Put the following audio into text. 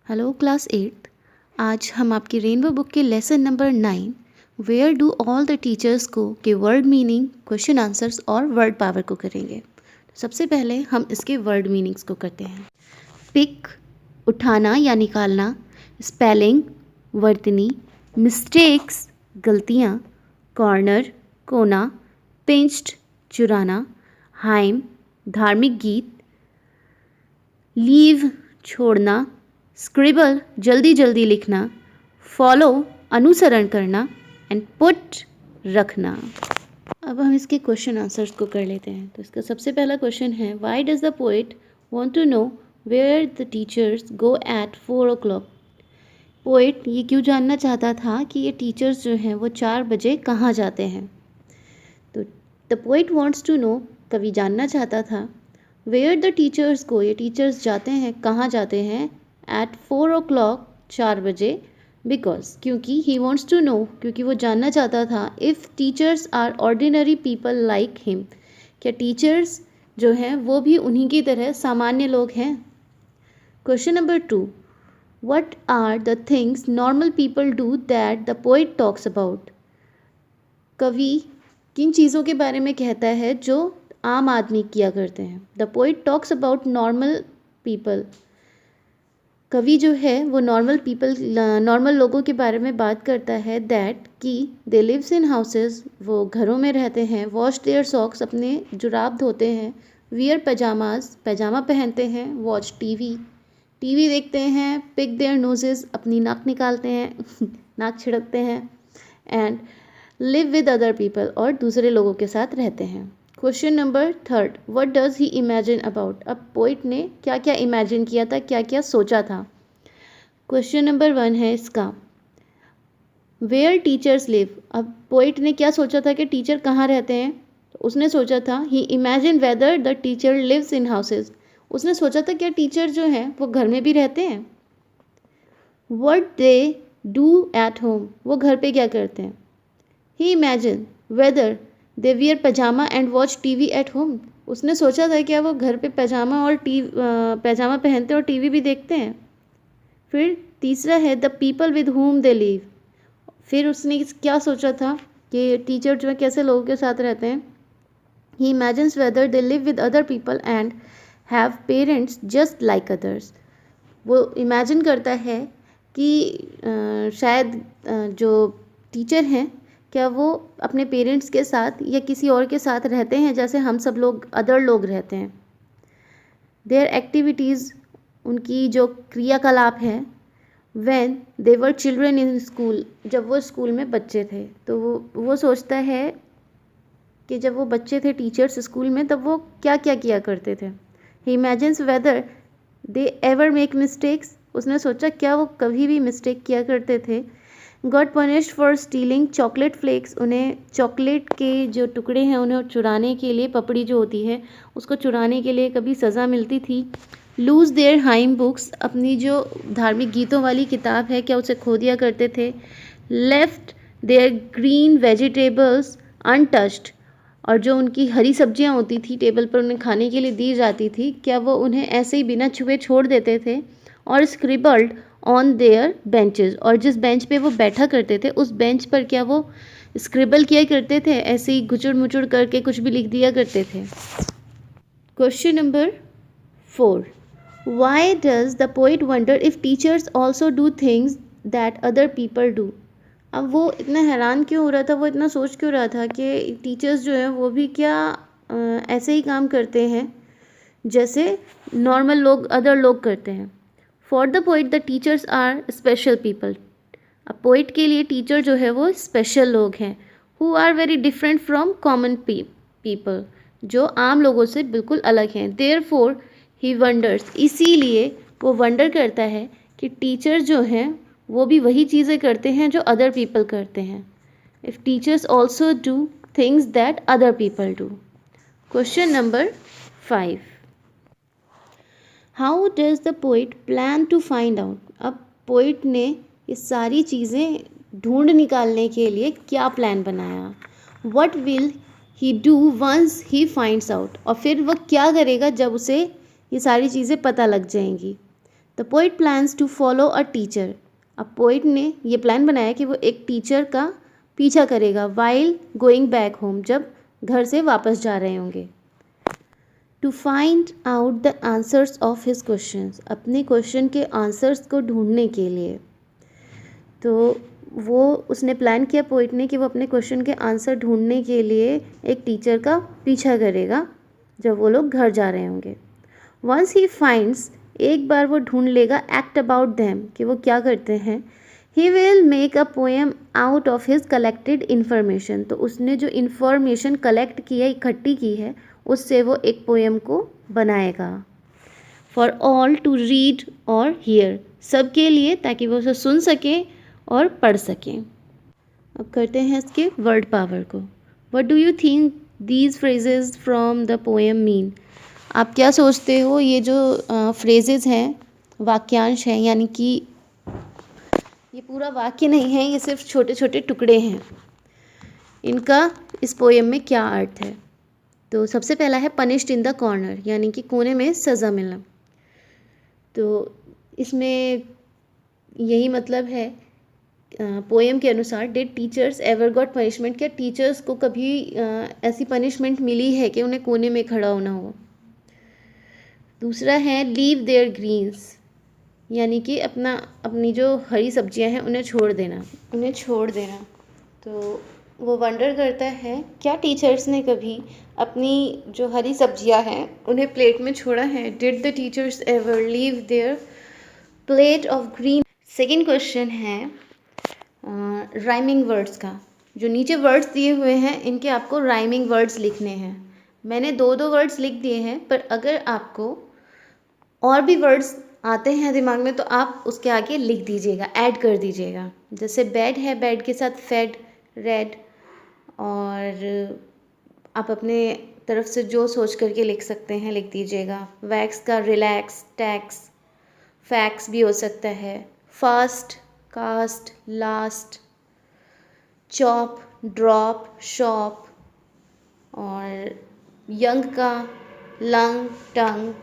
Hello class 8। आज हम आपकी रेनबो बुक के lesson number 9 where do all the teachers go के वर्ड मीनिंग, क्वेश्चन आंसर्स और वर्ड पावर को करेंगे। सबसे पहले हम इसके वर्ड मीनिंग्स को करते हैं। पिक उठाना या निकालना, स्पेलिंग वर्तनी, मिस्टेक्स गलतियाँ, कॉर्नर कोना, पिंच्ड चुराना, हाइम धार्मिक गीत, लीव छोड़ना, स्क्रिबल जल्दी जल्दी लिखना, फॉलो अनुसरण करना एंड पुट रखना। अब हम इसके क्वेश्चन आंसर्स को कर लेते हैं। तो इसका सबसे पहला क्वेश्चन है, why does the poet want to know where the teachers go at 4 o'clock। Poet ये क्यों जानना चाहता था कि ये टीचर्स जो हैं वो 4 बजे कहाँ जाते हैं। तो the poet wants to know, कवि जानना चाहता था, वेयर द टीचर्स गो, ये टीचर्स जाते हैं कहाँ जाते हैं, एट 4 o'clock 4 बजे, बिकॉज क्योंकि ही वॉन्ट्स टू नो, क्योंकि वो जानना चाहता था, if teachers are ordinary people like him, क्या टीचर्स जो हैं वो भी उन्हीं की तरह सामान्य लोग हैं। Question number 2, what are the things normal people do that the poet talks about. कवि किन चीज़ों के बारे में कहता है जो आम आदमी किया करते हैं। The poet talks about normal people, कवि जो है वो नॉर्मल लोगों के बारे में बात करता है, दैट कि दे लिव्स इन हाउसेस, वो घरों में रहते हैं, वॉश देयर सॉक्स, अपने जुराब धोते हैं, वियर पजामाज, पैजामा पहनते हैं, वॉच टीवी देखते हैं, पिक देयर नोजेस, अपनी नाक निकालते हैं नाक छिड़कते हैं, and live with other people, और दूसरे लोगों के साथ रहते हैं। Question number 3, what does he imagine about. अब पोइट ने क्या क्या इमेजिन किया था, क्या क्या सोचा था। क्वेश्चन नंबर 1 है इसका, वेयर टीचर्स लिव। अब पोइट ने क्या सोचा था कि टीचर कहाँ रहते हैं। तो उसने सोचा था, he imagine whether the teacher lives in houses, उसने सोचा था क्या टीचर जो हैं वो घर में भी रहते हैं। What they do at home, वो घर पे क्या करते हैं। He imagine whether they wear pyjama and watch TV at home, उसने सोचा था क्या वो घर पे पैजामा और पैजामा पहनते और टीवी भी देखते हैं। फिर तीसरा है, the people with home they live, फिर उसने क्या सोचा था कि टीचर जो है कैसे लोगों के साथ रहते हैं। He imagines whether they live with other people and have parents just like others, वो इमेजिन करता है कि शायद जो टीचर हैं क्या वो अपने पेरेंट्स के साथ या किसी और के साथ रहते हैं जैसे हम सब लोग अदर लोग रहते हैं। देयर एक्टिविटीज़, उनकी जो क्रियाकलाप हैं, when they were children in school, जब वो स्कूल में बच्चे थे। तो वो सोचता है कि जब वो बच्चे थे टीचर्स स्कूल में तब वो क्या क्या किया करते थे। He imagines whether they ever make mistakes, उसने सोचा क्या वो कभी भी मिस्टेक किया करते थे। Got punished for stealing chocolate flakes, उन्हें चॉकलेट के जो टुकड़े हैं उन्हें चुराने के लिए, पपड़ी जो होती है उसको चुराने के लिए कभी सज़ा मिलती थी। लूज़ देयर हाइम बुक्स, अपनी जो धार्मिक गीतों वाली किताब है क्या उसे खो दिया करते थे। Left their green vegetables untouched, और जो उनकी हरी सब्जियां होती थी टेबल पर उन्हें खाने के लिए दी जाती थी क्या वो उन्हें ऐसे ही बिना छुए छोड़ देते थे। और स्क्रिबल्ड ऑन देयर बेंचेस, और जिस बेंच पे वो बैठा करते थे उस बेंच पर क्या वो स्क्रिबल किया करते थे, ऐसे ही गुचुड़ मुचुड़ करके कुछ भी लिख दिया करते थे। Question number 4, Y does the poet wonder if teachers also do things that other people do. अब वो इतना हैरान क्यों हो रहा था, वो इतना सोच क्यों रहा था कि टीचर्स जो हैं वो भी क्या ऐसे ही काम करते हैं जैसे नॉर्मल लोग, अदर लोग करते हैं। For the poet the teachers are special people, अब पोइट के लिए टीचर जो है वो स्पेशल लोग हैं। Who are very different from common people, जो आम लोगों से बिल्कुल अलग हैं। देयर फोर ही वंडर्स, इसीलिए वो वंडर करता है कि टीचर जो हैं वो भी वही चीज़ें करते हैं जो अदर पीपल करते हैं। If teachers also do things that other people do. Question number 5, how does the poet plan to find out. अब पोइट ने ये सारी चीज़ें ढूंढ निकालने के लिए क्या प्लान बनाया। What will he do once he finds out, और फिर वह क्या करेगा जब उसे ये सारी चीज़ें पता लग जाएंगी। The poet plans to follow a teacher. अब पोइट ने ये प्लान बनाया कि वो एक टीचर का पीछा करेगा वाइल गोइंग बैक होम, जब घर से वापस जा रहे होंगे। To find out the answers of his questions, अपने क्वेश्चन के आंसर्स को ढूंढने के लिए। तो वो उसने प्लान किया पोइट ने कि वो अपने क्वेश्चन के आंसर ढूंढने के लिए एक टीचर का पीछा करेगा जब वो लोग घर जा रहे होंगे। वंस ही फाइंड्स, एक बार वो ढूंढ लेगा एक्ट अबाउट देम, कि वो क्या करते हैं। He will make a poem out of his collected information, तो उसने जो इन्फॉर्मेशन कलेक्ट की है, इकट्ठी की है, उससे वो एक पोएम को बनाएगा। फॉर ऑल टू रीड और हियर, सबके लिए, ताकि वो उसे सुन सकें और पढ़ सकें। अब करते हैं इसके वर्ड पावर को। What do you think these phrases from the poem mean? आप क्या सोचते हो ये जो फ्रेजेस हैं, वाक्यांश हैं, यानी कि ये पूरा वाक्य नहीं है, ये सिर्फ छोटे छोटे टुकड़े हैं, इनका इस पोएम में क्या अर्थ है? तो सबसे पहला है पनिश्ड इन द कॉर्नर, यानी कि कोने में सज़ा मिलना। तो इसमें यही मतलब है पोएम के अनुसार, did teachers ever got punishment, क्या टीचर्स को कभी ऐसी पनिशमेंट मिली है कि उन्हें कोने में खड़ा होना हो। दूसरा है लीव देयर ग्रीन्स, यानी कि अपनी जो हरी सब्जियां हैं उन्हें छोड़ देना। तो वो वंडर करता है क्या टीचर्स ने कभी अपनी जो हरी सब्जियां हैं उन्हें प्लेट में छोड़ा है। Did the teachers ever leave their plate of green. Second question है राइमिंग वर्ड्स का। जो नीचे वर्ड्स दिए हुए हैं इनके आपको राइमिंग वर्ड्स लिखने हैं। मैंने दो वर्ड्स लिख दिए हैं, पर अगर आपको और भी वर्ड्स आते हैं दिमाग में तो आप उसके आगे लिख दीजिएगा, ऐड कर दीजिएगा। जैसे बेड है, बेड के साथ फेड, रेड, और आप अपने तरफ से जो सोच करके लिख सकते हैं लिख दीजिएगा। वैक्स का रिलैक्स, टैक्स, फैक्स भी हो सकता है। Fast, cast, last, chop, drop, shop, और यंग का लंग, टंग,